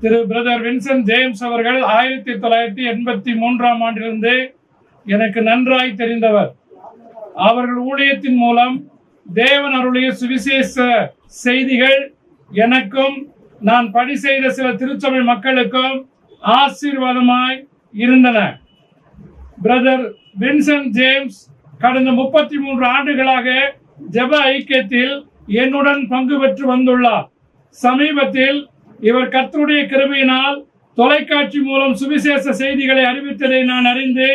திரு brother Vincent James அவர்கள் 1983ஆம் ஆண்டிலிருந்து எனக்கு நன்றாய் தெரிந்தவர். அவர்கள் ஊழியத்தின் மூலம் தேவன் அருளிய சுவிசேஷ செய்திகள் எனக்கும் நான் பணி செய்த சில திருச்சபை மக்களுக்கும் ஆசீர்வாதமாய் இருந்தன. பிரதர் வின்சென்ட் ஜேம்ஸ் கடந்த 33 ஆண்டுகளாக ஜெப ஐக்கியத்தில் என்னுடன் பங்கு பெற்று வந்துள்ளார். சமீபத்தில் இவர் கர்த்தருடைய கிருபையினால் தொலைக்காட்சி மூலம் சுவிசேஷ செய்திகளை அறிவித்ததை நான் அறிந்து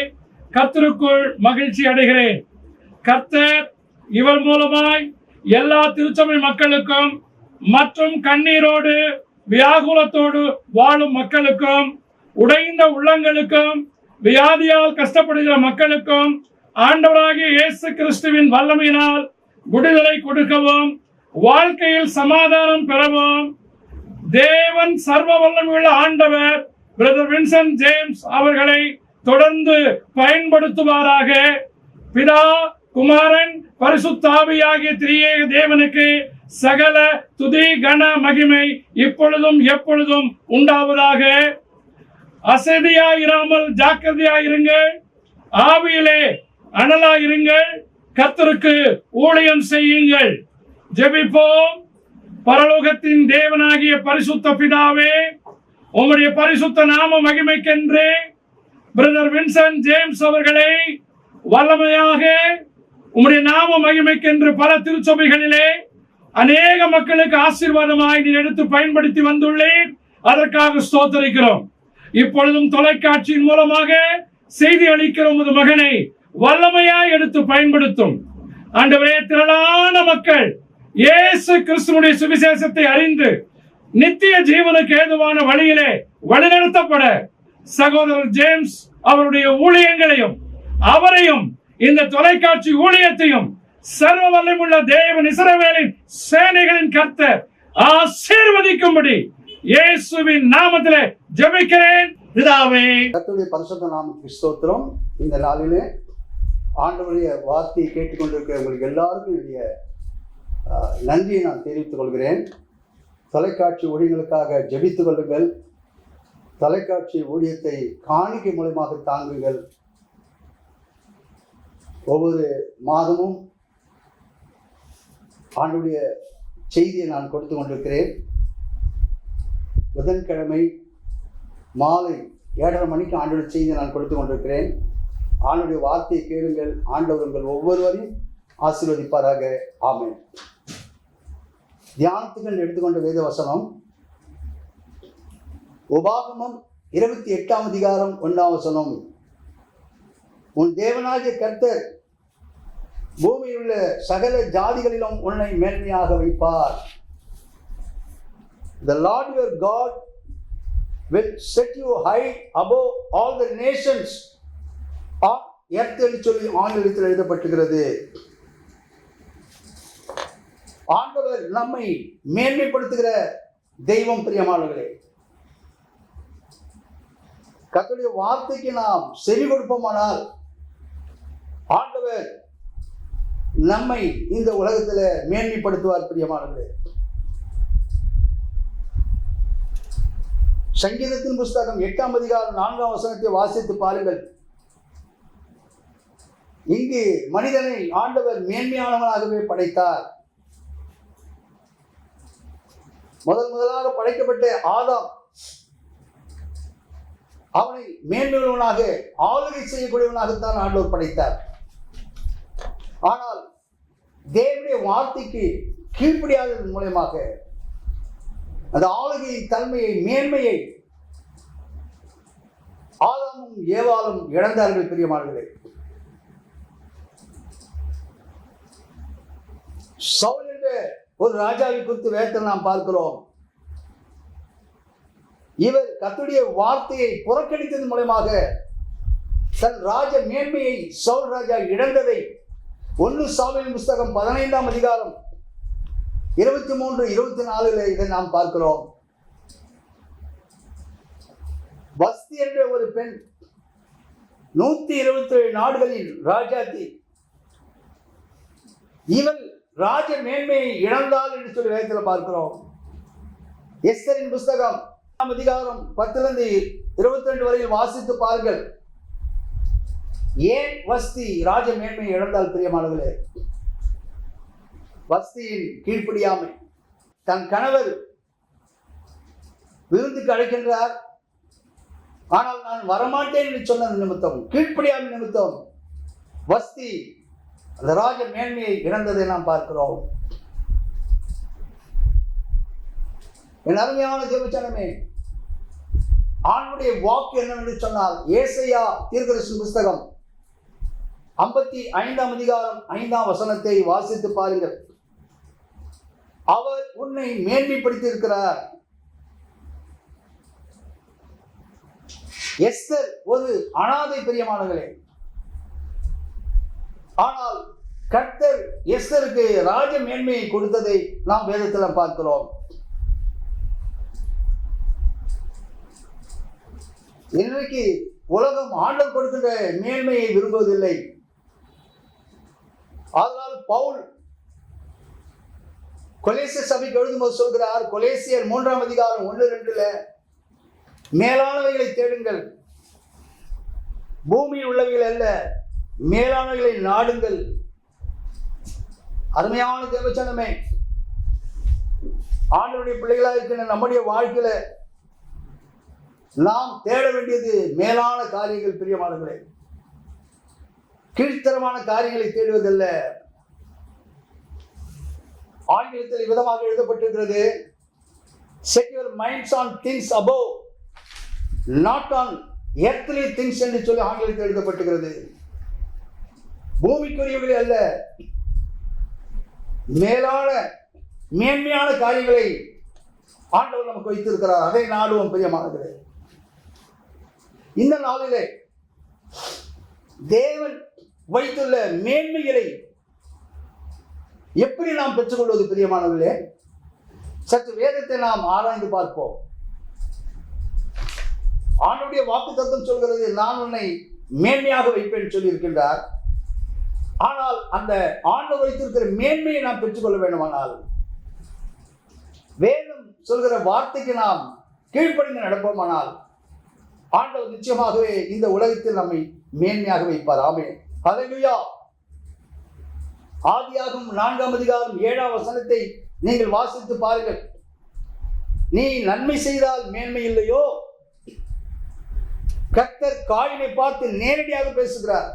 கர்த்தருக்குள் மகிழ்ச்சி அடைகிறேன். கர்த்தர் இவர் மூலமாய் எல்லா திருச்சபை மக்களுக்கும் மற்றும் கண்ணீரோடு வியாகுலத்தோடு வாழும் மக்களுக்கும், உடைந்த உள்ளங்களுக்கும், வியாதியால் கஷ்டப்படுகிற மக்களுக்கும் ஆண்டவராகிய இயேசு கிறிஸ்துவின் வல்லமையினால் விடுதலை கொடுக்கவும், வாழ்க்கையில் சமாதானம் பெறவும் தேவன் சர்வ வல்லமையுள்ள ஆண்டவர் பிரதர் வின்சென்ட் ஜேம்ஸ் அவர்களை தொடர்ந்து பயன்படுத்துவாராக. பிதா, குமாரன், பரிசுத்த ஆவியாகிய திரியேக தேவனுக்கு சகல துதி கன மகிமை இப்பொழுதும் எப்பொழுதும் உண்டாவதாக. அசதியாயிராமல் ஜாக்கிரதையாயிருங்கள், ஆவியிலே அனலாயிருங்கள், கர்த்தருக்கு ஊழியம் செய்யுங்கள். ஜெபிப்போம். பரலோகத்தின் தேவனாகிய பரிசுத்த பிதாவே, உம்முடைய பரிசுத்த நாம மகிமைக்கென்று பிரதர் வின்சென்ட் ஜேம்ஸ் அவர்களை வல்லமையாக உம்முடைய நாம மகிமைக்கென்று பல திருச்சபைகளிலே அநேக மக்களுக்கு ஆசீர்வாதமாய் நீர் எடுத்து பயன்படுத்தி வந்துள்ளேன். அதற்காக ஸ்தோத்திரிக்கிறோம். இப்பொழுதும் தொலைக்காட்சியின் மூலமாக செய்தி அளிக்கிற உமது மகனை வல்லமையாய் எடுத்து பயன்படுத்தும். ஆண்டவரே, திரளான மக்கள் இயேசு கிறிஸ்துவுடைய சுவிசேஷத்தை அறிந்து நித்திய ஜீவனுக்கு ஏதுவான வழியிலே வழிநடத்தப்பட சகோதரர் ஜேம்ஸ் அவருடைய ஊழியங்களையும் அவரையும் இந்த தொலைக்காட்சி ஊழியத்தையும் சர்வ வல்லமையுள்ள தேவன் இஸ்ரவேலின் சேனைகளின் கர்த்தர் ஆசீர்வதிக்கும்படி இயேசுவின் நாமத்திலே ஜெபிக்கிறேன் பிதாவே. கர்த்தருடைய பரிசுத்த நாமத்துக்கு ஸ்தோத்திரம். இந்த நாளிலே ஆண்டவருடைய வார்த்தையை கேட்டுக்கொண்டிருக்கிற உங்களுக்கு எல்லாருக்கும் என்னுடைய நன்றியை நான் தெரிவித்துக் கொள்கிறேன். தொலைக்காட்சி ஊழியங்களுக்காக ஜெபித்துக் கொள்ளுங்கள். தொலைக்காட்சி ஊழியத்தை காணிக்கை மூலமாக தாங்குங்கள். ஒவ்வொரு மாதமும் ஆண்டுடைய செய்தியை நான் கொடுத்து கொண்டிருக்கிறேன். புதன்கிழமை மாலை 7:30 மணிக்கு ஆண்டுடைய செய்தியை நான் கொடுத்து கொண்டிருக்கிறேன். ஆண்டுடைய வார்த்தையை கேளுங்கள். ஆண்டவர் உங்கள் ஒவ்வொருவரையும் ஆசீர்வதிப்பாராக. ஆமென். தியானத்துக்கு எடுத்துக்கொண்ட வேத வசனம் உபாகமம் 28ஆம் அதிகாரம் 1ஆம் வசனம். உன் தேவனாகிய கர்த்தர் பூமியில் உள்ள சகல ஜாதிகளிலும் உன்னை மேன்மையாக வைப்பார். The Lord your God will set you high above all the nations on earth என்று சொல்லி ஆங்கிலத்தில் எழுதப்பட்டிருக்கிறது. ஆண்டவர் நம்மை மேன்மைப்படுத்துகிற தெய்வம். பிரியமானவர்களே, கர்த்தருடைய வார்த்தைக்கு நாம் செவி கொடுப்போமானால் ஆண்டவர் நம்மை இந்த உலகத்தில் மேன்மைப்படுத்துவார். பிரியமானவர்களே, சங்கீதத்தின் புஸ்தகம் 8ஆம் அதிகாரம் 4ஆம் வசனத்தை வாசித்து பாருங்கள். இங்கு மனிதனை ஆண்டவர் மேன்மையானவனாகவே படைத்தார். முதலாக படைக்கப்பட்ட ஆதாம், அவனை மேன்மையுள்ளவனாக ஆளுகை செய்யக்கூடியவனாகத்தான் ஆண்டவர் படைத்தார். ஆனால் தேவனுடைய வார்த்தைக்கு கீழ்ப்படியாததன் மூலமாக அந்த ஆளுகையின் தன்மையை, மேன்மையை ஆதாமும் ஏவாளும் இழந்தார்கள். பிரியமானவர்களே, சவுல் என்ற ஒரு ராஜாவை குறித்து வேதத்தில் நாம் பார்க்கிறோம். இவர் கர்த்தருடைய வார்த்தையை புறக்கணித்ததன் மூலமாக தன் ராஜ மேன்மையை சவுல் ராஜா இழந்ததை 1 சாமுவேல் புஸ்தகம் 15ஆம் அதிகாரம் 23-24 இதை நாம் பார்க்கிறோம். வஸ்தி என்ற ஒரு பெண் 127 நாடுகளில் ராஜாத்தி, இவள் ராஜ மேன்மையை இழந்தாள் என்று சொல்லி வேதத்தில் பார்க்கிறோம். எஸ்தரின் புஸ்தகம் அதிகாரம் 10-22 வரையில் வாசித்து பாருங்கள். ஏன் வஸ்தி ராஜ மேன்மையை இழந்தால் பிரியமானவர்களே? வஸ்தியின் கீழ்ப்படியாமை. தன் கணவர் விருந்துக்கு அழைக்கின்றார், ஆனால் நான் வரமாட்டேன் என்று சொன்னது நிமித்தம், கீழ்ப்படியாமை நிமித்தம் வஸ்தி அந்த ராஜ மேன்மையை இழந்ததை நாம் பார்க்கிறோம். என் அருமையான தேவச்சனமே, ஆண்டுடைய வாக்கு என்னவென்று சொன்னால், ஏசாயா தீர்க்கதரிசி புஸ்தகம் 55 அதிகாரம் 5 வசனத்தை வாசித்து பாருங்கள். அவர் உன்னை மேன்மைப்படுத்தி இருக்கிறார். எஸ்தர் ஒரு அனாதை பிரியமானவர்களே, ஆனால் கர்த்தர் எஸ்தருக்கு ராஜ மேன்மையை கொடுத்ததை நாம் வேதத்தில் பார்க்கிறோம். இன்றைக்கு உலகம் ஆண்டவர் கொடுக்கின்ற மேன்மையை விரும்புவதில்லை. அதனால் பவுல் கொலேசியர் சபைக்கு எழுதும்போது சொல்கிறார், கொலேசியர் 3 அதிகாரம் 1-2 மேலானவைகளை தேடுங்கள், பூமியில் உள்ளவைகள் அல்ல, மேலானவைகளை நாடுங்கள். அருமையான தேவச்சனமே, ஆண்டவருடைய பிள்ளைகளாக இருக்கின்ற நம்முடைய வாழ்க்கையில நாம் தேட வேண்டியது மேலான காரியங்கள் பிரியமானவர்களே. கீழ்த்தரமான காரியங்களை தேடுவதல்ல. ஆங்கிலத்தில் விதமாக எழுதப்பட்டிருக்கிறது, set your minds on things above, not on earthly things என்று சொல்லி ஆங்கிலத்தில் எழுதப்பட்டிருக்கிறது. பூமிக்குரியவர்களே அல்ல, மேலான மேன்மையான காரியங்களை ஆண்டவர் நமக்கு வைத்திருக்கிறார். அதை நாடுவோம் பிரியமானவர்களே. இந்த நாளிலே தேவன் வைத்துள்ள மேன்மைகளை எப்படி நாம் பெற்றுக்கொள்வது பிரியமானவர்களே? சற்று வேதத்தை நாம் ஆராய்ந்து பார்ப்போம். ஆண்டவருடைய வாக்குத்தத்தம் சொல்கிறது, நான் உன்னை மேன்மையாக வைப்பேன் சொல்லி இருக்கின்றார். ஆனால் அந்த ஆண்டவர் வைத்திருக்கிற மேன்மையை நாம் பெற்றுக்கொள்ள வேண்டுமானால் வேதம் சொல்கிற வார்த்தைக்கு நாம் கீழ்ப்படிந்து நடப்போமானால் ஆண்டவர் நிச்சயமாகவே இந்த உலகத்தில் நம்மை மேன்மையாக வைப்பார். ஆமென். ஹல்லேலூயா. ஆதியாகமம் 4 அதிகாரம் 7 வசனத்தை நீங்கள் வாசித்து பாருங்கள். நீ நன்மை செய்தால் மேன்மை இல்லையோ? கர்த்தர் காயினை பார்த்து நேரடியாக பேசுகிறார்.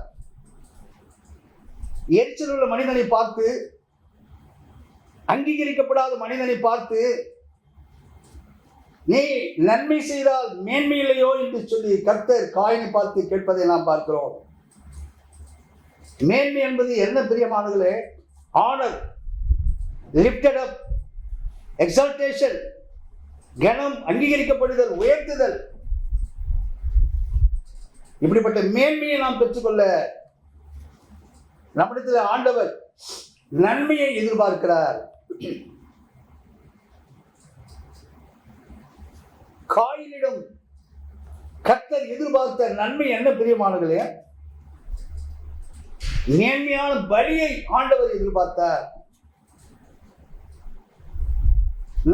எரிச்சல் உள்ள மனிதனை பார்த்து, அங்கீகரிக்கப்படாத மனிதனை பார்த்து, நீ நன்மை செய்தால் மேன்மை இல்லையோ என்று சொல்லி கர்த்தர் காயினை பார்த்து கேட்பதை நாம் பார்க்கிறோம். மேன்மை என்பது என்ன பிரியமானவர்களே? ஆனர், லிப்டட் அப், எக்ஸால்டேஷன், கனம், அங்கீகரிக்கப்படுதல், உயர்த்துதல். இப்படிப்பட்ட மேன்மையை நாம் பெற்றுக்கொள்ள நம்மிடத்தில் ஆண்டவர் நன்மையை எதிர்பார்க்கிறார். காயினிடம் கர்த்தர் எதிர்பார்த்த நன்மை என்ன பிரியமானவர்களே? மேன்மையான பலியை ஆண்டவர் எதிர்பார்த்தார்.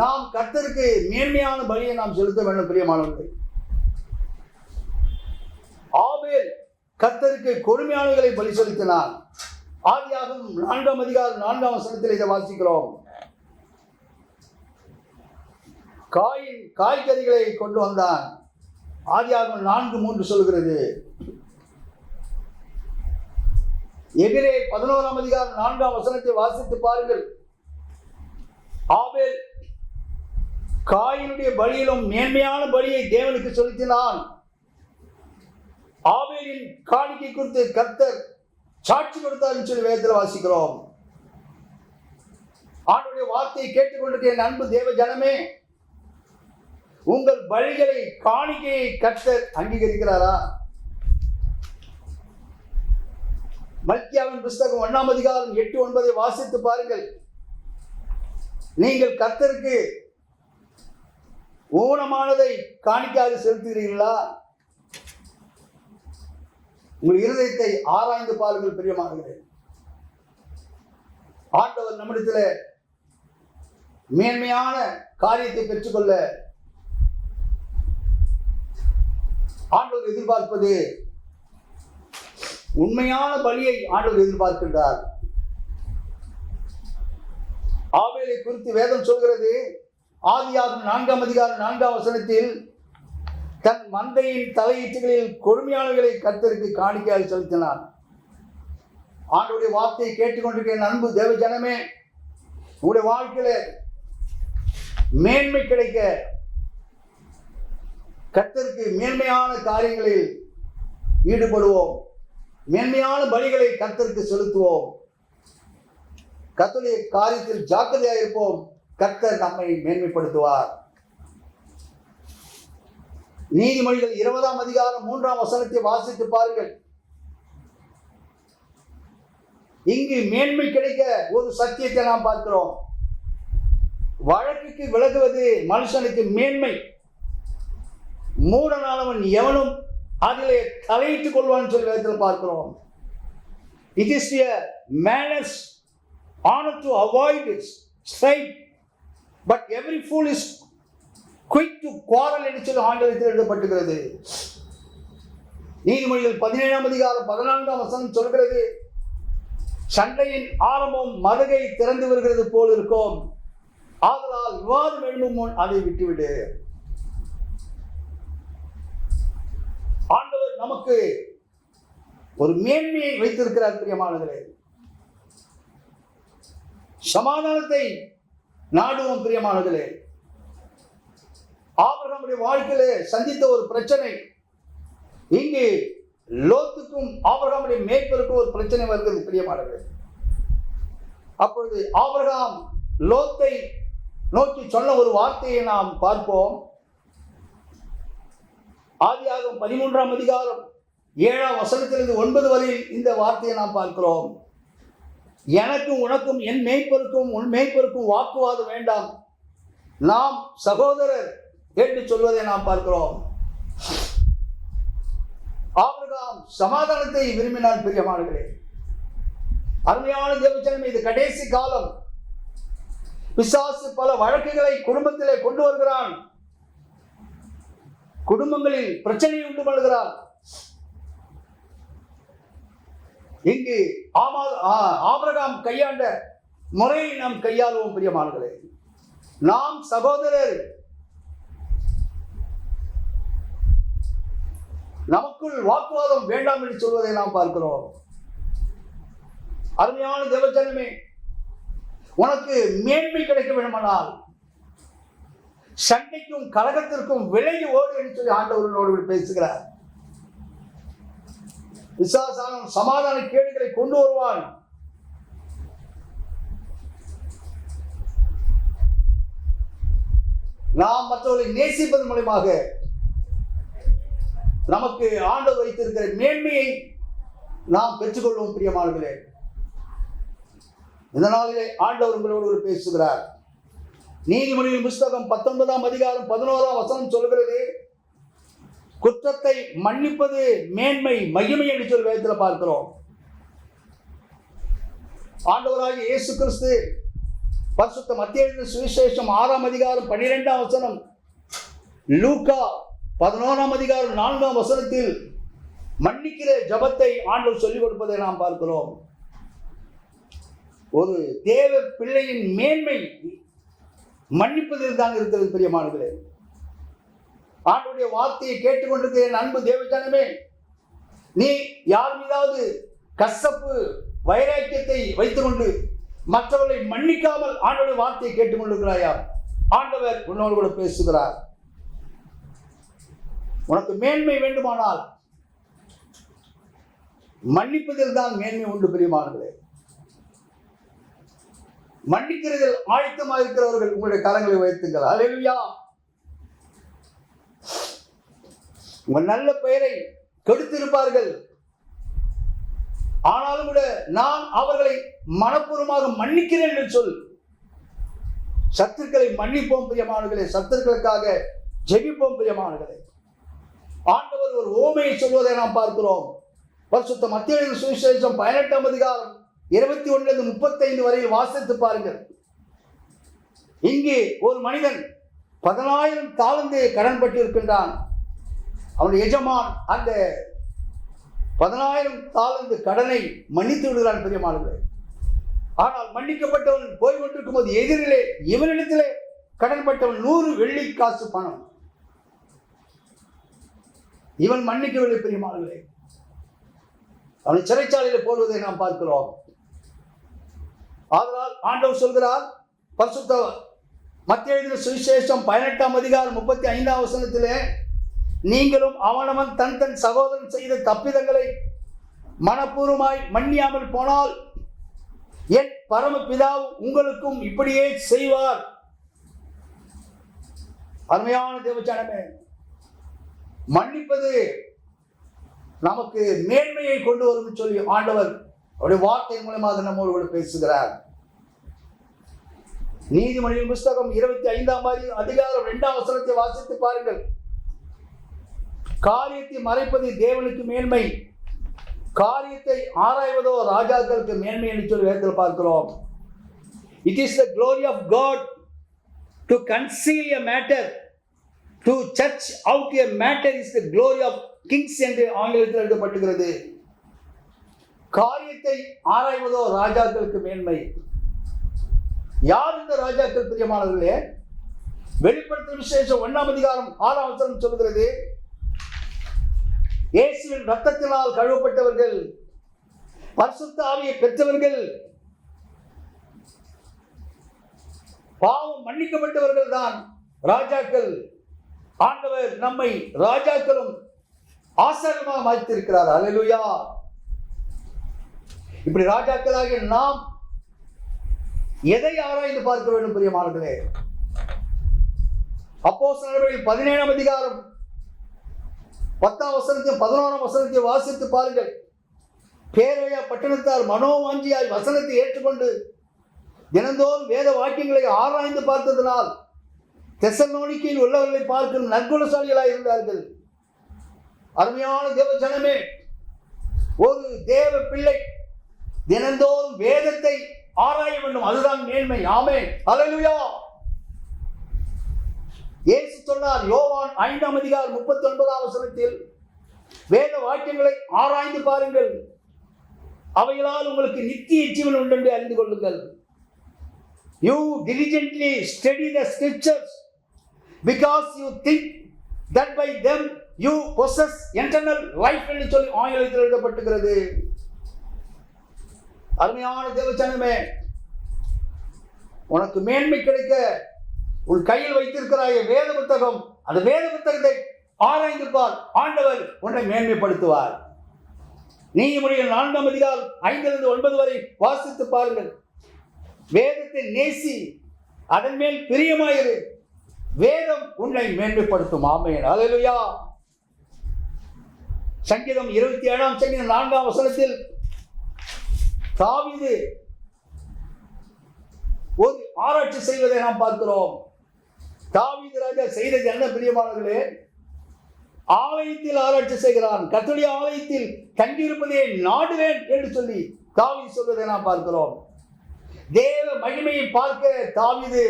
நாம் கர்த்தருக்கு மேன்மையான பலியை நாம் செலுத்த வேண்டும் பிரியமானவர்களே. ஆபேல் கர்த்தருக்கு கொடுமையானவர்களை பலி செலுத்தினார். ஆதியாகமம் 4 அதிகாரம் 4 வசனத்தில் இதை வாசிக்கிறோம். காயின் காய்கறிகளை கொண்டு வந்தான். ஆதியாகமம் 4:3 சொல்கிறது. எபிரேயர் 11 அதிகாரம் 4 வசனத்தை வாசித்து பாருங்கள். ஆபேல் காயினுடைய பலியிலும் மேன்மையான பலியை தேவனுக்கு செலுத்தினான். ஆபேலின் காணிக்கை குறித்து கர்த்தர் சாட்சி கொடுத்தார் என்று சொல்லி வேதத்தில் வாசிக்கிறோம். ஆண்டவருடைய வார்த்தையை கேட்டுக்கொண்டிருக்கிற என் அன்பு தேவ ஜனமே, உங்கள் பலிகளை, காணிக்கையை கர்த்தர் அங்கீகரிக்கிறாரா? மல்கியாவின் புஸ்தகம் 1 அதிகாரம் 8-9 வாசித்து பாருங்கள். நீங்கள் கர்த்தருக்கு ஊனமானதை காணிக்கையாக செலுத்துகிறீர்களா? உங்கள் இருதயத்தை ஆராய்ந்து பாருங்கள் பிரியமானவர்களே. ஆண்டவர் நம்மிடத்தில் மேன்மையான காரியத்தை பெற்றுக்கொள்ள ஆண்டவர் எதிர்பார்ப்பது உண்மையான பலியை ஆண்டவர் எதிர்பார்க்கின்றார். ஆபேலை குறித்து வேதம் சொல்கிறது, ஆதியாகமம் 4ஆம் அதிகாரம் 4ஆம் வசனத்தில், தன் மந்தையின் தலையீட்டுகளில் கொடுமையாளர்களை கர்த்தருக்கு காணிக்கையாக செலுத்தினான். ஆண்டவருடைய வார்த்தையை கேட்டுக்கொண்டிருக்கிற அன்பு தேவ ஜனமே, உங்களுடைய வாழ்க்கையில மேன்மை கிடைக்க கர்த்தருக்கு மேன்மையான காரியங்களில் ஈடுபடுவோம். மேன்மையான பலிகளை கர்த்தருக்கு செலுத்துவோம். கர்த்தருடைய காரியத்தில் ஜாக்கிரதையாக இருப்போம். கர்த்தர் நம்மை மேன்மைப்படுத்துவார். நீதிமொழிகள் 20ஆம் அதிகாரம் 3ஆம் வசனத்தை வாசித்து பாருங்கள். இங்கு மேன்மை கிடைக்க ஒரு சத்தியத்தை நாம் பார்க்கிறோம். வழக்குக்கு விலகுவது மனுஷனுக்கு மேன்மை. மூடனானவன் எவனும் அதிலே தலையிட்டுக் கொள்வான் சொல்லி வேதத்தில் பார்க்கிறோம். It is a man's honor to avoid strife, but every fool is quick to quarrel என்று சொல்லி ஆங்கிலத்தில் எழுதப்பட்டிருக்கிறது. நீதிமொழிகள் 17ஆம் அதிகாரம் 14ஆம் வசனம் சொல்கிறது, சண்டையின் ஆரம்பம் மதகை திறந்து வருகிறது போல் இருக்கும், ஆதலால் விவாதம் எழும்பும் முன் அதை விட்டுவிடு. ஆண்டவர் நமக்கு ஒரு மேன்மையை வைத்திருக்கிறார். பிரியமானவர்களே, சமாதானத்தை நாடுவோம். பிரியமானவர்களே, ஆபிரகாமுடைய வாழ்க்கையிலே சந்தித்த ஒரு பிரச்சனை, இங்கு லோத்துக்கும் ஆபிரகாமுடைய மேய்ப்பருக்கும் ஒரு பிரச்சனை வருகிறது. பிரியமானவர்களே, அப்பொழுது ஆபிரகாம் லோத்தை நோக்கி சொன்ன ஒரு வார்த்தையை நாம் பார்ப்போம். ஆதியாகமம் 13ஆம் அதிகாரம் 7ஆம் வசனத்திலிருந்து 9 வரையில் இந்த வார்த்தையை நாம் பார்க்கிறோம். எனக்கும் உனக்கும் என் மேய்ப்பருக்கும் உன் மேய்ப்பருக்கும் வாக்குவாதம் வேண்டாம், நாம் சகோதரர் என்று சொல்வதை நாம் பார்க்கிறோம். ஆபிரகாம் சமாதானத்தை விரும்பினான். பிரியமானவர்களே, அருமையான தேவஜனமே, இது கடைசி காலம். பிசாசு பல வழக்குகளை குடும்பத்திலே கொண்டு வருகிறான். குடும்பங்களில் பிரச்சனையை உண்டு பண்ணுகிறான். இங்கு ஆபிரகாம் கையாண்ட முறையை நாம் கையாளுவோம். பிரியமானவர்களே, நாம் சகோதரர், நமக்குள் வாக்குவாதம் வேண்டாம் என்று சொல்வதை நாம் பார்க்கிறோம். அருமையான தேவஜனமே, உனக்கு மேன்மை கிடைக்க வேண்டுமானால் சண்டைக்கும் கலகத்திற்கும் விலகி ஓடு என்று சொல்லி ஆண்டவரோடு பேசுகிறார். பிசாசானவன் சமாதான கேடுகளை கொண்டு வருவான். நாம் மற்றவர்களை நேசிப்பதன் மூலமாக நமக்கு ஆண்டவர் வைத்திருக்கிற மேன்மையை நாம் பெற்றுக்கொள்வோம். பிரியமானவர்களே, இந்த நாளிலே ஆண்டவர் உங்களோடு பேசுகிறார். நீதிமொழியின் புஸ்தகம் 19ஆம் அதிகாரம் 11ஆம் வசனம் சொல்கிறது, குற்றத்தை மன்னிப்பது மேன்மை மகிமை என்று சொல்லி வேதத்தில் பார்க்கிறோம். ஆண்டவராகிய இயேசு கிறிஸ்து பரிசுத்த மத்தேயு எழுதின சுவிசேஷம் 6ஆம் அதிகாரம் 12ஆம் வசனம், லூக்கா 11ஆம் அதிகாரம் 4ஆம் வசனத்தில் மன்னிக்கிற ஜபத்தை ஆண்டவர் சொல்லிக் கொடுப்பதை நாம் பார்க்கிறோம். ஒரு தேவ பிள்ளையின் மேன்மை மன்னிப்பதில் தான் இருக்கிறது. பிரியமானவர்களே, ஆண்டவருடைய வார்த்தையை கேட்டுக்கொண்டிருக்கிற என் அன்பு தேவஜனமே, நீ யார் மீதாவது கசப்பு வைராக்கியத்தை வைத்துக் கொண்டு மற்றவர்களை மன்னிக்காமல் ஆண்டவருடைய வார்த்தையை கேட்டுக்கொண்டிருக்கிறாயா? ஆண்டவர் உன்னோடு கூட பேசுகிறார். உனக்கு மேன்மை வேண்டுமானால் மன்னிப்பதில் தான் மேன்மை உண்டு. பிரியமானவர்களே, மன்னிக்கிறதில் ஆயத்தமாக இருக்கிறவர்கள் உங்களுடைய கரங்களை வைத்துங்கள். அல்லேலூயா. உங்கள் நல்ல பெயரை கெடுத்திருப்பார்கள், ஆனாலும் கூட நான் அவர்களை மனப்பூர்வமாக மன்னிக்கிறேன் என்று சொல். சத்துருக்களை மன்னிப்போம். பிரியமானவர்களே, சத்துருக்களுக்காக ஜெபிப்போம். பிரியமானவர்களே, ஆண்டவர் ஒரு ஓமையை சொல்வதை நாம் பார்க்கிறோம். பரிசுத்த மத்தேயு சுவிசேஷம் 18ஆம் அதிகாரம் 21 - 35 வரையில் வாசித்து பாருங்கள். இங்கே ஒரு மனிதன் 10,000 தாலந்து கடன் பட்டு இருக்கின்றான். அவனுடைய எஜமான் அந்த 10,000 தாலந்து கடனை மன்னித்து விடுகிறான் பிரியமானவர்களே. ஆனால் மன்னிக்கப்பட்டவன் போய் கொண்டிருக்கும் போது எதிரிலே இவனிடத்திலே கடன்பட்டவன் 100 வெள்ளி காசு பணம் இவன் மன்னிக்கவில்லை பிரியமானவர்களே. அவனை சிறைச்சாலையில் போடுவதை நாம் பார்க்கிறோம். ஆதலால் ஆண்டவர் சொல்கிறார், பரிசுத்த மத்தேயு எழுதின சுவிசேஷம் 18ஆம் அதிகாரம் 35ஆம் வசனத்திலே, நீங்களும் அவனவன் தன் தன் சகோதரன் செய்த தப்பிதங்களை மனப்பூர்வமாய் மன்னியாமல் போனால் என் பரமபிதாவும் உங்களுக்கும் இப்படியே செய்வார். அருமையான தேவஜனமே, மன்னிப்பது நமக்கு மேன்மையை கொண்டு வரும் சொல்லி ஆண்டவர் அவருடைய வார்த்தை மூலமாக நம்மோடு பேசுகிறார். நீதிமொழியின் புஸ்தகம் 25ஆம் அதிகாரம் 2ஆம் வசனத்தை வாசித்து பாருங்கள். காரியத்தை மறைப்பது தேவனுக்கு மேன்மை, காரியத்தை ஆராய்வதோ ராஜாக்களுக்கு மேன்மை என்று சொல்லி வேதத்தில் பார்க்கிறோம். It is the glory of God to conceal a matter, to search out a matter is the glory of kings என்று ஆங்கிலத்தில் எழுதப்பட்டுகிறது. காரியத்தை ஆராய்வதோ ராஜாக்களுக்கு மேன்மை. யார் இந்த ராஜாக்கள் பிரியமானவர்களே? வெளிப்படுத்தும் விசேஷம் 1ஆம் அதிகாரம் 6ஆம் வசனம் சொல்கிறது, இயேசுவின் இரத்தத்தினால் கழுவப்பட்டவர்கள், பரிசுத்த ஆவியை பெற்றவர்கள், பாவம் மன்னிக்கப்பட்டவர்கள் தான் ராஜாக்கள். ஆண்டவர் நம்மை ராஜாக்களும் ஆசாரியமாக மாற்றிருக்கிறார். அல்லேலூயா. இப்படி ராஜாக்களாகிய நாம் எதை ஆராய்ந்து பார்க்க வேண்டும் பிரியமானவர்களே? அப்போஸ்தலர் நடவடிக்கைகள் 17ஆம் அதிகாரம் 10ஆம் வசனத்தையும் 11ஆம் வசனத்தையும் வாசித்து பாருங்கள். பேரவையா பட்டணத்தார் மனோவாஞ்சியாய் வசனத்தை ஏற்றுக்கொண்டு தினந்தோறும் வேத வாக்கியங்களை ஆராய்ந்து பார்த்ததனால் தெசலோனிக்கையில் உள்ளவர்களை பார்க்கும் நற்குணசாலிகளாய் இருந்தார்கள். அருமையான தேவ ஜனமே, ஒரு தேவ பிள்ளை தினந்தோறும் வேதத்தை ஆராய வேண்டும், அதுதான் மேன்மை. ஆமென், அல்லேலூயா. இயேசு சொன்னார் யோவான் 5ஆம் அதிகாரம் 39ஆம் வசனத்தில், வேத வாக்கியங்களை ஆராய்ந்து பாருங்கள், அவைகளால் உங்களுக்கு நித்திய ஜீவன் உண்டு என்று அறிந்து கொள்ளுங்கள். You diligently study the scriptures because you think that by them you possess eternal life என்று சொல்லி ஆங்கிலத்தில் எழுதப்பட்டிருக்கிறது. அருமையான தேவஜனமே, உனக்கு மேன்மை கிடைக்க உன் கையில் வைத்திருக்கிறாய் வேத புத்தகம், அந்த வேத புத்தகத்தை ஆராய்ந்து பார், ஆண்டவர் உன்னை மேன்மைப்படுத்துவார். நீதிமொழிகள் 4ஆம் அதிகாரம் 5லிருந்து 9 வரை வாசித்து பாருங்கள். வேதத்தை நேசி, அதன் மேல் பிரியமாயிரு, வேதம் உன்னை மேன்மைப்படுத்தும். ஆமென், அல்லேலூயா. சங்கீதம் 27ஆம் சங்கீதம் 4ஆம் வசனத்தில் தாவீது ஒரு ஆராய்ச்சி செய்வதை நாம் பார்க்கிறோம். தாவீது ராஜா செய்தது என்ன பிரியமானவர்களே? ஆலயத்தில் ஆராய்ச்சி செய்கிறான். கர்த்தருடைய ஆலயத்தில் தங்கியிருப்பதே நாடுவேன் என்று சொல்லி தாவீது சொல்வதை நாம் பார்க்கிறோம். தேவ மகிமையை பார்க்க தாவீது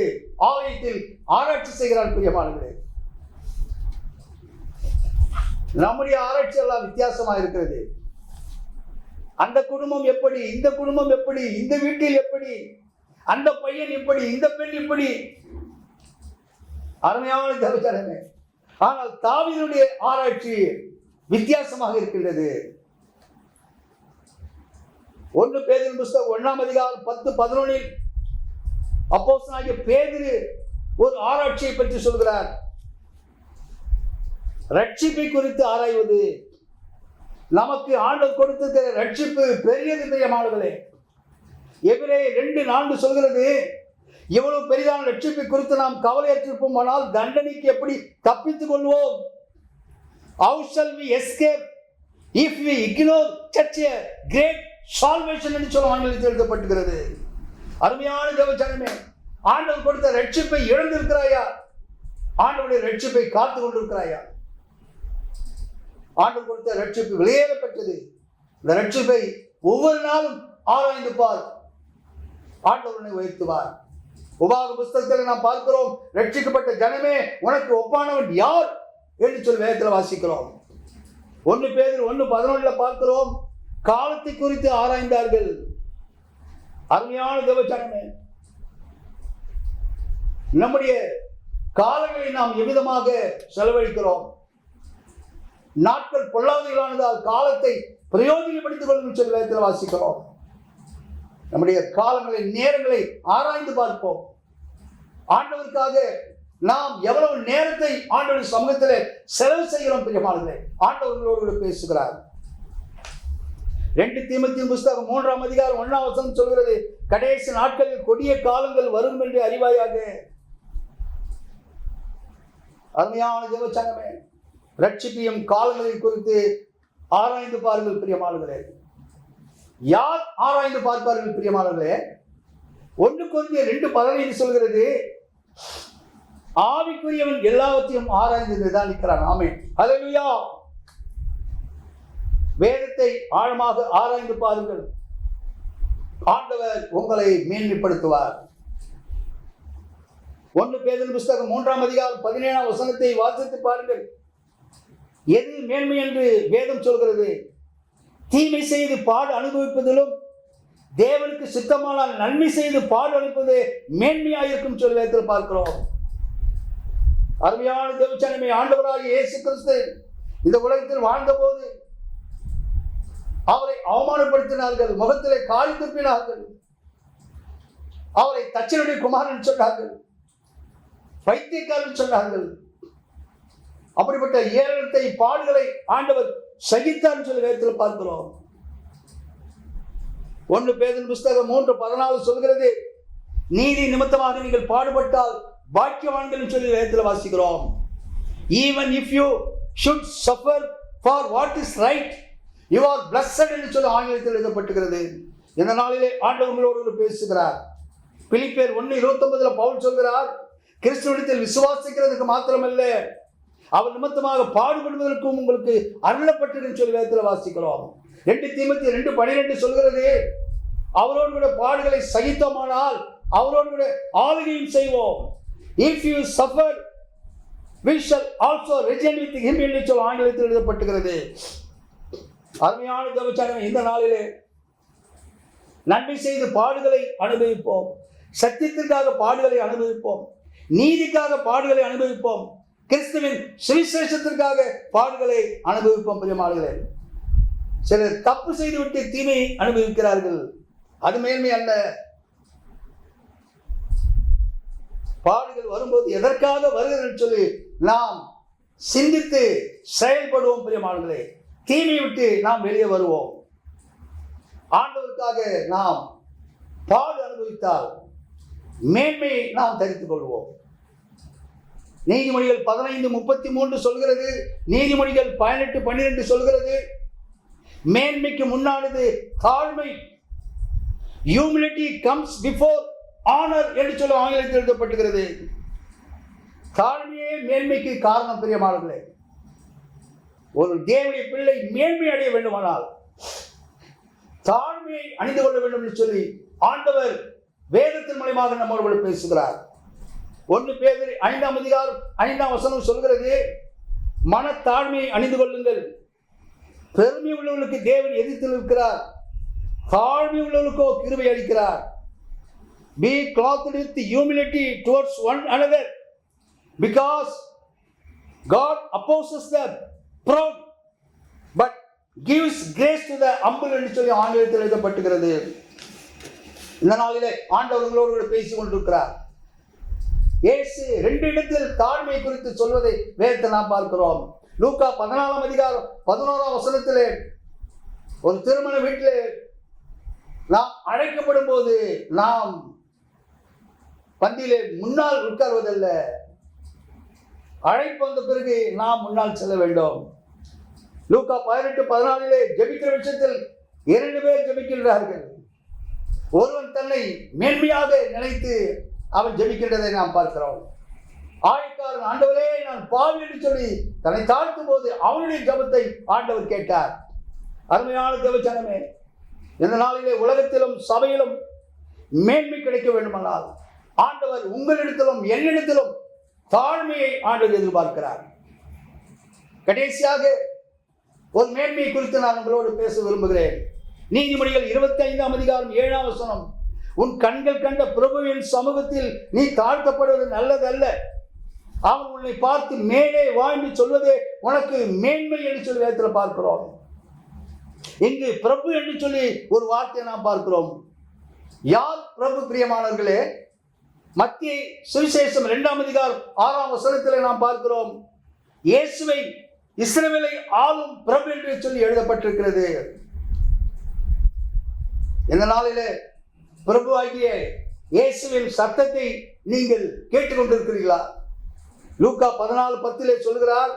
ஆலயத்தில் ஆராய்ச்சி செய்கிறான். பிரியமானவர்களே, நம்முடைய ஆராய்ச்சி எல்லாம் வித்தியாசமாக இருக்கிறது. அந்த குடும்பம் எப்படி, இந்த குடும்பம் எப்படி, இந்த வீட்டில் எப்படி, அந்த பையன் எப்படி, இந்த பெண் எப்படி, அருமையான தேவஜனமே. ஆனால் தாவீதுடைய ஆராய்ச்சி வித்தியாசமாக இருக்கின்றது. 1 பேதுரு புஸ்தகம் 1ஆம் அதிகாரம் 10-11 அப்போஸ்தலனாகிய பேதுரு ஒரு ஆராய்ச்சியை பற்றி சொல்கிறார். ரட்சிப்பை குறித்து ஆராய்வது. நமக்கு ஆண்டவர் கொடுத்திருக்கிற ரட்சிப்பு பெரியது பிரியமானவர்களே. எபிரேயர் 2:4 சொல்கிறது, இவ்வளவு பெரிதான ரட்சிப்பை குறித்து நாம் கவலையற்றிருப்போம், ஆனால் தண்டனைக்கு எப்படி தப்பித்துக் கொள்வோம்? How shall we escape if we ignore such a great salvation என்று சொல்ல ஆங்கிலத்தில் எழுதப்பட்டிருக்கிறது. அருமையான தேவஜனமே, ஆண்டவர் கொடுத்த ரட்சிப்பை இழந்திருக்கிறாயா? ஆண்டவருடைய ரட்சிப்பை காத்து கொண்டிருக்கிறாயா? ஆண்டவர் கொடுத்த ரட்சிப்பு வெளியேறப்பட்டது. இந்த ரட்சிப்பை ஒவ்வொரு நாளும் ஆராய்ந்து பார், ஆண்டவரை உயர்த்துவார். உபாக புஸ்தகத்தில் நாம் பார்க்கிறோம், ரட்சிக்கப்பட்ட ஜனமே உனக்கு ஒப்பானவன் யார் என்று சொல்லி வேதத்தில் வாசிக்கிறோம். 1 பேதுரு 1:11 பார்க்கிறோம், காலத்தை குறித்து ஆராய்ந்தார்கள். அருமையான தேவச்சனமே, நம்முடைய காலங்களை நாம் எவ்விதமாக செலவழிக்கிறோம்? நாட்கள் பொல்லாதவர்களானதால் காலத்தை பிரயோஜனப்படுத்திக் கொள்ளும் சொல்லி வேதத்தில் வாசிக்கிறோம். நம்முடைய காலங்களை, நேரங்களை ஆராய்ந்து பார்ப்போம். ஆண்டவருக்காக நாம் எவ்வளவு நேரத்தை ஆண்டவர் சமூகத்திலே செலவு செய்கிறோம் பிரியமானவர்களே. ஆண்டவர்களோடு பேசுகிறார். 2 தீமோத்தேயு புத்தகம் 3ஆம் அதிகாரம் 1ஆம் வசனம் சொல்கிறது, கடைசி நாட்களில் கொடிய காலங்கள் வரும் என்று அறிவாயாக. அருமையான தேவச்சனமே, ரட்சிப்பியும் காலங்களை குறித்து ஆராய்ந்து பாருங்கள் பிரியமானவர்களே. யார் ஆராய்ந்து பார்ப்பார்கள் பிரியமானவர்களே? 1 கொரிந்தியர் 2:15 சொல்கிறது, ஆவிக்குரியவன் எல்லாவற்றையும் ஆராய்ந்து நிதானிக்கிறான். ஆமென், ஹல்லேலூயா. வேதத்தை ஆழமாக ஆராய்ந்து பாருங்கள். ஆண்டவர் உங்களை மேன்மைப்படுத்துவார். 1 பேதுரு புத்தகம் 3ஆம் அதிகாரம் 17ஆம் வசனத்தை வாசித்து பாருங்கள். எது மேன்மை என்று வேதம் சொல்கிறது? தீமை செய்து பாடு அனுபவிப்பதிலும் தேவனுக்கு சித்தமானால் நன்மை செய்து பாடு அனுப்பது மேன்மையாயிருக்கும் சொல்லி வேதத்தில் பார்க்கிறோம். அருமையான தேவச்சனமே, ஆண்டவராகிய இயேசு கிறிஸ்து இந்த உலகத்தில் வாழ்ந்தபோது அவரை அவமானப்படுத்தினார்கள், முகத்திலே காரி துப்பினார்கள், அவரை தச்சனுடைய குமாரன் சொன்னார்கள், பைத்தியக்காரன் சொன்னார்கள். அப்படிப்பட்ட ஏளனத்தை, பாடுகளை ஆண்டவர் சகித்தார் சொல்லி வேதத்தில் பார்க்கிறோம். 1 பேதுரு புத்தகம் 3:14 சொல்கிறது, நீதி நிமித்தமாக நீங்கள் பாடுபட்டால் பாக்கியவான்கள் சொல்லி வேதத்தில் வாசிக்கிறோம். Even if you should suffer for what is right, you are blessed என்று சொல்லி ஆங்கிலத்தில் எழுதப்பட்டிருக்கிறது. இந்த நாளிலே ஆண்டவர் உங்களோடு பேசுகிறார். பிலிப்பியர் 1:29 பவுல் சொல்கிறார், கிறிஸ்துவிடத்தில் விசுவாசிக்கிறதுக்கு மாத்திரமல்ல, அவர் நிமித்தமாக பாடுபடுவதற்கும் உங்களுக்கு அருளப்பட்டிருக்குன்னு சொல்லி வேதத்தில் வாசிக்கிறோம். 2 தீமோத்தேயு 2:12 சொல்கிறது, அவரோடு கூட பாடுகளை சகித்தோமானால் அவரோடு கூட ஆளுகையும் செய்வோம். If you suffer, we shall also reign with him என்று சொல்லி ஆங்கிலத்தில் எழுதப்பட்டிருக்கிறது. அருமையான தேவச்சனமே, இந்த நாளிலே நன்மை செய்து பாடுகளை அனுபவிப்போம். சத்தியத்திற்காக பாடுகளை அனுபவிப்போம். நீதிக்காக பாடுகளை அனுபவிப்போம். கிறிஸ்துவின் சுவிசேஷத்திற்காக பாடுகளை அனுபவிப்போம். பிரியமானவர்களே, சிலர் தப்பு செய்துவிட்டு தீமையை அனுபவிக்கிறார்கள். அது மேன்மை அல்ல. பாடுகள் வரும்போது எதற்காக வருகிறது சொல்லி நாம் சிந்தித்து செயல்படுவோம். பிரியமானவர்களே, தீமையை விட்டு நாம் வெளியே வருவோம். ஆண்டவருக்காக நாம் பாடு அனுபவித்தால் மேன்மையை நாம் தரித்துக் கொள்வோம். நீதிமொழிகள் 15:33 சொல்கிறது, நீதிமொழிகள் 18:12 சொல்கிறது, மேன்மைக்கு முன்னானது தாழ்மை. Humility comes before honor என்று சொல்ல ஆங்கிலத்தில் எழுதப்பட்டிருக்கிறது. தாழ்மையே மேன்மைக்கு காரணம். பிரியமானவர்களே, ஒரு தேவனுடைய பிள்ளை மேன்மை அடைய வேண்டுமானால் தாழ்மையை அணிந்து கொள்ள வேண்டும் என்று சொல்லி ஆண்டவர் வேதத்தின் மூலமாக நம்மோடு பேசுகிறார். 1 பேதுரு 5ஆம் அதிகாரம் 5ஆம் வசனம் சொல்கிறது, மனத்தாழ்மையை அணிந்து கொள்ளுங்கள். பெருமை உள்ளவர்களுக்கு தேவன் எதிர்த்து நிற்கிறார், தாழ்மை உள்ளவர்களுக்கோ கிருபை அளிக்கிறார். Be clothed with humility towards one another, because God opposes the proud but gives grace to the humble என்று சொல்லி ஆங்கிலத்தில் எழுதப்பட்டிருக்கிறது. இந்த நாளிலே ஆண்டவர் உங்களோடு பேசிக் கொண்டிருக்கிறார். இயேசு 2 இடத்தில் தாழ்மை குறித்து சொல்வதை வேதத்தை நாம் பார்க்கிறோம். லூக்கா 14ஆம் அதிகாரம் 11ஆம் வசனத்திலே ஒரு திருமண வீட்டிலே நாம் அழைக்கப்படும் போது நாம் பந்தியிலே முன்னால் உட்கார்வதல்ல, அழைப்பு வந்த பிறகு நாம் முன்னால் செல்ல வேண்டும். லூக்கா 18:14 ஜெபிக்கிற விஷயத்தில் 2 பேர் ஜெபிக்கிறார்கள். ஒருவன் தன்னை மேன்மையாக நினைத்து அவன் ஜெபிக்கின்றதை நாம் பார்க்கிறோம். ஆயக்காரன், ஆண்டவரே நான் பாவி என்று சொல்லி தன்னை தாழ்த்தும் போது அவனுடைய ஜெபத்தை ஆண்டவர் கேட்டார். அருமையான தேவச்சனமே, இந்த நாளிலே உலகத்திலும் சபையிலும் மேன்மை கிடைக்க வேண்டுமானால் ஆண்டவர் உங்களிடத்திலும் என்னிடத்திலும் தாழ்மையை ஆண்டவர் எதிர்பார்க்கிறார். கடைசியாக ஒரு மேன்மையை குறித்து நான் உங்களோடு பேச விரும்புகிறேன். நீதிமொழிகள் 25ஆம் அதிகாரம் 7ஆம் வசனம், உன் கண்கள் கண்ட பிரபுவின் சமூகத்தில் நீ தாழ்த்தப்படுவது நல்லதல்ல, அவன் உன்னை பார்த்து மேலே வாழ்ந்து சொல்வதே உனக்கு மேன்மை என்று சொல்லி வேதத்தில் பார்க்கிறோம். இங்கு பிரபு என்று சொல்லி ஒரு வார்த்தையை நாம் பார்க்கிறோம். யார் பிரபு பிரியமானவர்களே? மத்திய சுவிசேஷம் 2ஆம் அதிகாரம் 6ஆம் வசனத்தில் நாம் பார்க்கிறோம், இயேசுவை இஸ்ரவேலை ஆளும் பிரபு என்று சொல்லி எழுதப்பட்டிருக்கிறது. இந்த நாளிலே பிரபு ஆகிய இயேசுவின் சத்தத்தை நீங்கள் கேட்டுக்கொண்டிருக்கிறீர்களா? லூக்கா 14:10 சொல்கிறார்,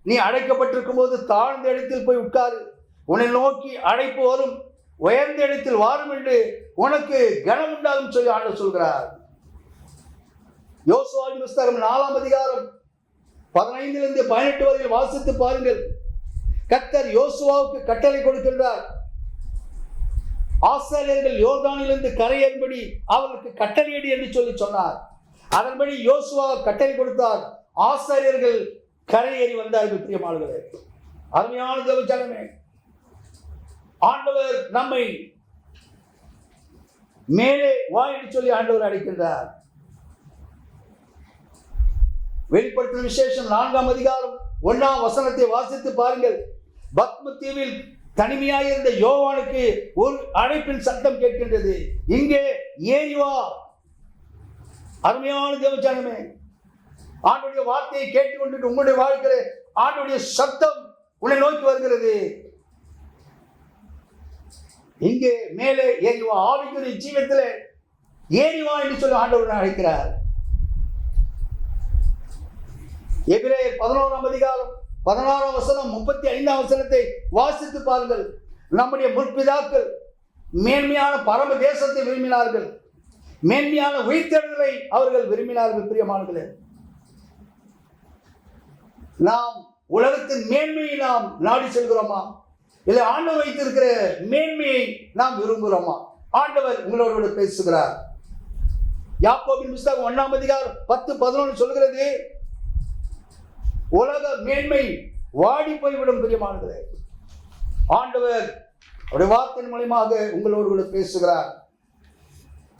நீ அழைக்கப்பட்டிருக்கும் போது தாழ்ந்த இடத்தில் போய் உட்காரு, உன்னை நோக்கி அழைப்பு வரும், உயர்ந்த இடத்தில் வாரும் என்று உனக்கு கனம் உண்டாகும் சொல்லி ஆண்டவர் சொல்கிறார். யோசுவாவின் புஸ்தகம் 4ஆம் அதிகாரம் 15 18 வரையில் வாசித்து பாருங்கள். கர்த்தர் யோசுவாவுக்கு கட்டளை கொடுக்கின்றார். ஆசாரியர்கள் யோர்தானிலிருந்து கரையேறும்படி அவர்களுக்கு கட்டளையடி என்று சொல்லி சொன்னார். அதன்படி யோசுவா கட்டளை கொடுத்தார். ஆசாரியர்கள் கரையேறி வந்தார்கள். பிரியமானவர்களே, அருமையான தேவ ஜனமே, ஆண்டவர் நம்மை மேலே வா என்று சொல்லி ஆண்டவர் அழைக்கின்றார். வெளிப்படுத்தும் விசேஷம் 4ஆம் அதிகாரம் 1ஆம் வசனத்தை வாசித்து பாருங்கள். பத்ம தீவில் தனிமையாயிருந்த யோவானுக்கு ஒரு அழைப்பின் சத்தம் கேட்கின்றது, இங்கே ஏறி வா. அருமையான தேவஜனமே, ஆண்டுடைய வார்த்தையை கேட்டுக்கொண்டு உங்களுடைய வாழ்க்கையில ஆண்டுடைய சத்தம் உன்னை நோக்கி வருகிறது. இங்கே மேலே ஏறி வா, ஆவிக்குரிய ஜீவத்திலே ஏறி வா என்று சொல்லி ஆண்டவர் அழைக்கிறார். எபிரேயர் 11ஆம் அதிகாரம் 16ஆம் வசனம் 35ஆம் வசனத்தை வாசித்து பாருங்கள். நம்முடைய முற்பிதாக்கள் மேன்மையான பரம தேசத்தை விரும்பினார்கள், மேன்மையான உயிர்த்தெழுதலை அவர்கள் விரும்பினார்கள். பிரியமானவர்களே, நாம் உலகத்தின் மேன்மையை நாம் நாடி செல்கிறோமா, இல்லை ஆண்டவர் வைத்திருக்கிற மேன்மையை நாம் விரும்புகிறோமா? ஆண்டவர் உங்களோடு பேசுகிறார். யாக்கோபின் புஸ்தகம் 1ஆம் அதிகாரம் 10-11 சொல்கிறது, உலக மேன்மை வாடி போய்விடும். பிரியமானவர்களே, ஆண்டவர் அவருடைய வார்த்தையின் மூலமாக உங்களோடு பேசுகிறார்.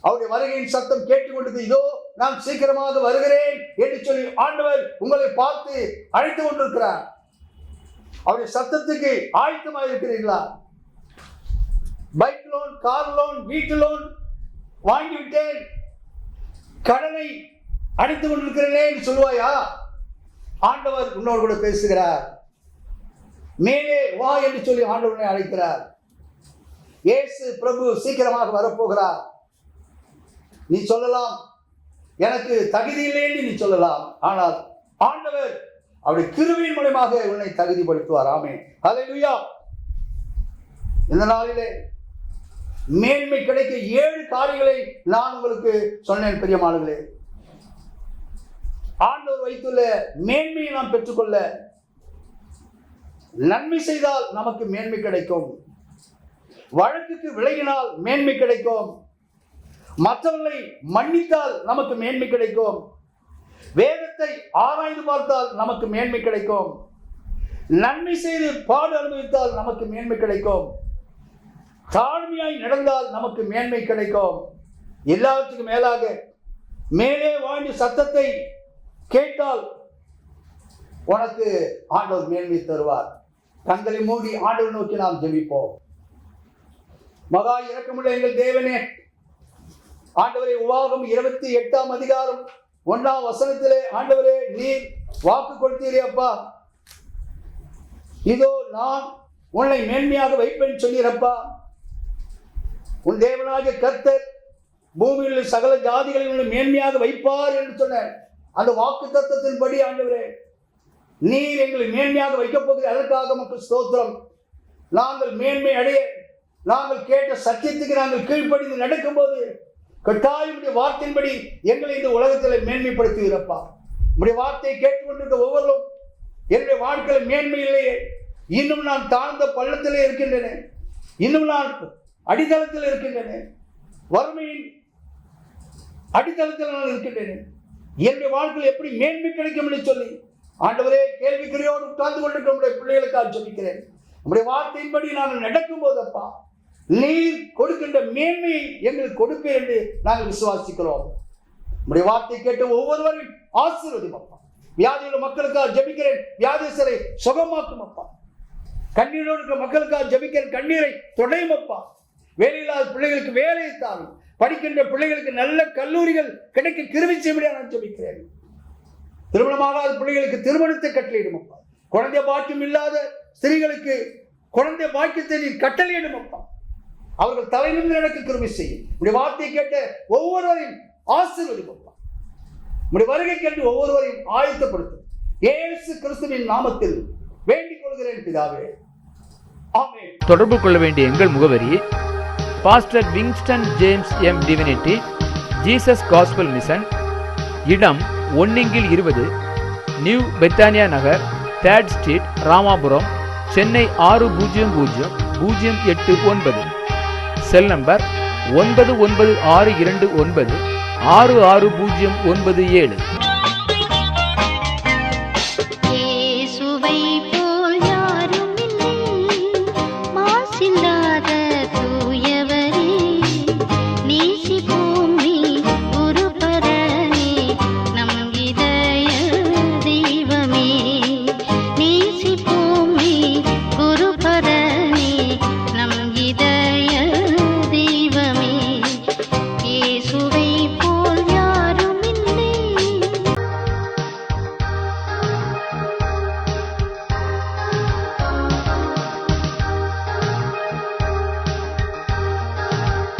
அவருடைய வருகையின் சத்தம் கேட்டுக்கொண்டது, இதோ நான் சீக்கிரமாக வருகிறேன் என்று சொல்லி ஆண்டவர் உங்களை பார்த்து அழைத்து கொண்டிருக்கிறார். அவருடைய சத்தத்துக்கு ஆயத்தமாக இருக்கிறீர்களா? பைக் லோன், கார் லோன், வீட்டு லோன் வாங்கிவிட்டேன், கடனை அடைத்துக் கொண்டிருக்கிறேனே என்று சொல்லுவாயா? ஆண்டவர் உன்னோடு கூட பேசுகிறார். மேலே வா என்று சொல்லி ஆண்டவனை அழைக்கிறார். இயேசு பிரபு சீக்கிரமாக வரப்போகிறார். நீ சொல்லலாம், எனக்கு தகுதி இல்லை என்று நீ சொல்லலாம். ஆனால் ஆண்டவர் அவருடைய கிருபையின் மூலமாக உன்னை தகுதிப்படுத்துவார். ஆமென், ஹல்லேலூயா. இந்த நாளிலே மேன்மை கிடைக்க 7 காரியங்களை நான் உங்களுக்கு சொன்னேன். பிரியமானவர்களே, ஆண்டவர் வைத்துள்ள மேன்மையை நாம் பெற்றுக்கொள்ள நன்மை செய்தால் நமக்கு மேன்மை கிடைக்கும், வழக்குக்கு விலகினால் மேன்மை கிடைக்கும், மற்றவர்களை மன்னித்தால் நமக்கு மேன்மை கிடைக்கும், வேதத்தை ஆராய்ந்து பார்த்தால் நமக்கு மேன்மை கிடைக்கும், நன்மை செய்து பாடு அனுபவித்தால் நமக்கு மேன்மை கிடைக்கும், தாழ்மையாய் நடந்தால் நமக்கு மேன்மை கிடைக்கும். எல்லாவற்றுக்கும் மேலாக மேலே வாழ்ந்து சத்தத்தை கேட்டால் உனக்கு ஆண்டவர் மேன்மை தருவார். கண்களை மூடி ஆண்டவர் நோக்கி நாம் ஜெபிப்போம். மகா இரக்கமுள்ள எங்கள் தேவனே, ஆண்டவரே, உபாகமம் 28ஆம் அதிகாரம் 1ஆம் வசனத்திலே ஆண்டவரே நீர் வாக்கு கொடுத்தீரே அப்பா, இதோ நான் உன்னை மேன்மையாக வைப்பேன் சொன்னீரப்பா. உன் தேவனாகிய கர்த்தர் பூமியில் சகல ஜாதிகளில் மேன்மையாக வைப்பார் என்று சொன்ன அந்த வாக்கு தத்தத்தின்படி ஆண்டவரே நீர் எங்களை மேன்மையாக வைக்கப் போகிற அதற்காக மக்கள் ஸ்தோத்திரம். நாங்கள் மேன்மை அடைய, நாங்கள் கேட்ட சத்தியத்துக்கு நாங்கள் கீழ்ப்படிந்து நடக்கும்போது கட்டாயம் வார்த்தையின்படி எங்களை இந்த உலகத்தில் மேன்மைப்படுத்துகிறப்பா. உடைய வார்த்தையை கேட்டுக்கொண்டிருக்க ஒவ்வொருவரும் என்னுடைய வாழ்க்கையில் மேன்மை இல்லையே, இன்னும் நான் தாழ்ந்த பள்ளத்திலே இருக்கின்றன, இன்னும் நான் அடித்தளத்தில் இருக்கின்றன, வறுமையின் அடித்தளத்தில் நான் இருக்கின்றன, என்னுடைய வாழ்க்கையில் எப்படி மேன்மை கிடைக்கும் என்று சொல்லி ஆண்டவரே, கேள்விக்குறியோடு உட்கார்ந்து கொண்டிருக்கிற நம்முடைய பிள்ளைகளுக்காக ஜெபிக்கிறேன். நம்முடைய வார்த்தையின்படி நாங்கள் நடக்கும் போதப்பா, நீர் கொடுக்கின்ற மேன்மையை எங்களுக்கு கொடுப்பேன் என்று நாங்கள் விசுவாசிக்கிறோம். நம்முடைய வார்த்தை கேட்டு ஒவ்வொருவரையும் ஆசீர்வதியும் அப்பா. வியாதியுள்ள மக்களுக்காக ஜெபிக்கிறேன், வியாதிசரை சுகமாக்கும் அப்பா. கண்ணீரோடு இருக்கிற மக்களுக்காக ஜெபிக்கிறேன், கண்ணீரை தொடையும் அப்பா. வேலையில்லாத பிள்ளைகளுக்கு வேலையை தாரும், படிக்கின்ற பிள்ளைகளுக்கு நல்ல கல்லூரிகள் கிடைக்க கிருபை செய்யும்படியாக நான் ஜெபிக்கிறேன். திருமணமாகாத பிள்ளைகளுக்கு திருமணத்தை கட்டளையிடும் அப்பா. குழந்தை பாக்கியம் இல்லாத ஸ்திரீகளுக்கு குழந்தை பாக்கியத்தை நீர் கட்டளையிடும் அப்பா. அவர்கள் தலைநிமிர்ந்து எனக்கு கிருபை செய்யும். உடைய வார்த்தையை கேட்ட ஒவ்வொருவரையும் ஆசீர்வதியும் அப்பா. உடைய வருகை கேட்டு ஒவ்வொருவரையும் ஆயத்தப்படுத்தும். இயேசு கிறிஸ்துவின் நாமத்தில் வேண்டிக் கொள்கிறேன் பிதாவே, ஆமென். தொடர்பு கொள்ள வேண்டிய எங்கள் முகவரி: pastor Wingston James M Divinity, Jesus Gospel Mission, இடம் 1/20, New Bethania Nagar, 3rd street, Ramapuram, Chennai 600089. Cell number 9962966097.